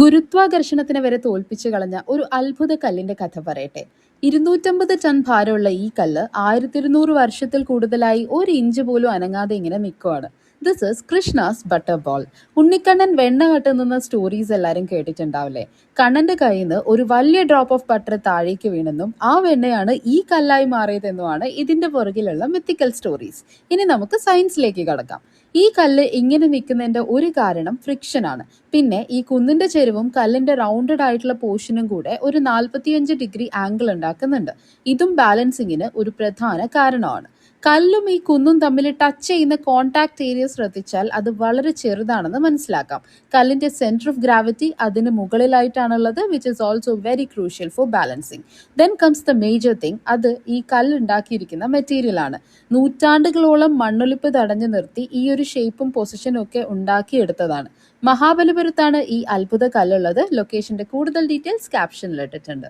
ഗുരുത്വാകർഷണത്തിനെ വരെ തോൽപ്പിച്ചു കളഞ്ഞ ഒരു അത്ഭുത കല്ലിന്റെ കഥ പറയട്ടെ. 250 ടൺ ഭാരമുള്ള ഈ കല്ല് 1200 വർഷത്തിൽ കൂടുതലായി ഒരു ഇഞ്ച് പോലും അനങ്ങാതെ ഇങ്ങനെ നിൽക്കുവാണ്. This is Krishna's butter ball. Unnikkannan വെണ്ണ കട്ടുന്ന സ്റ്റോറീസ് എല്ലാവരും കേട്ടിട്ടുണ്ടാവില്ലേ? കണ്ണന്റെ കയ്യിൽ നിന്ന് ഒരു വലിയ ഡ്രോപ്പ് ഓഫ് ബട്ടർ താഴേക്ക് വീണെന്നും ആ വെണ്ണയാണ് ഈ കല്ലായി മാറിയതെന്നുമാണ് ഇതിന്റെ പുറകിലുള്ള മിത്തിക്കൽ സ്റ്റോറീസ്. ഇനി നമുക്ക് സയൻസിലേക്ക് കടക്കാം. ഈ കല്ല് ഇങ്ങനെ നിൽക്കുന്നതിന്റെ ഒരു കാരണം ഫ്രിക്ഷൻ ആണ്. പിന്നെ ഈ കുന്നിന്റെ ചെരുവും കല്ലിന്റെ റൗണ്ടഡ് ആയിട്ടുള്ള പോർഷനും കൂടെ ഒരു 45 ഡിഗ്രി ആംഗിൾ ഉണ്ടാക്കുന്നുണ്ട്. ഇതും ബാലൻസിങ്ങിന് ഒരു പ്രധാന കാരണമാണ്. കല്ലും ഈ കുന്നും തമ്മിൽ ടച്ച് ചെയ്യുന്ന കോൺടാക്ട് ഏരിയ ശ്രദ്ധിച്ചാൽ അത് വളരെ ചെറുതാണെന്ന് മനസ്സിലാക്കാം. കല്ലിന്റെ സെന്റർ ഓഫ് ഗ്രാവിറ്റി അതിന് മുകളിലായിട്ടാണുള്ളത്, which is also very crucial for balancing. Then comes the major thing, അത് ഈ കല്ലുണ്ടാക്കിയിരിക്കുന്ന മെറ്റീരിയൽ ആണ്. നൂറ്റാണ്ടുകളോളം മണ്ണൊലിപ്പ് തടഞ്ഞു നിർത്തി ഈ ഒരു ഷേപ്പും പൊസിഷനും ഒക്കെ ഉണ്ടാക്കിയെടുത്തതാണ്. മഹാബലിപുരത്താണ് ഈ അത്ഭുത കല്ലുള്ളത്. ലൊക്കേഷന്റെ കൂടുതൽ ഡീറ്റെയിൽസ് ക്യാപ്ഷനിൽ ഇട്ടിട്ടുണ്ട്.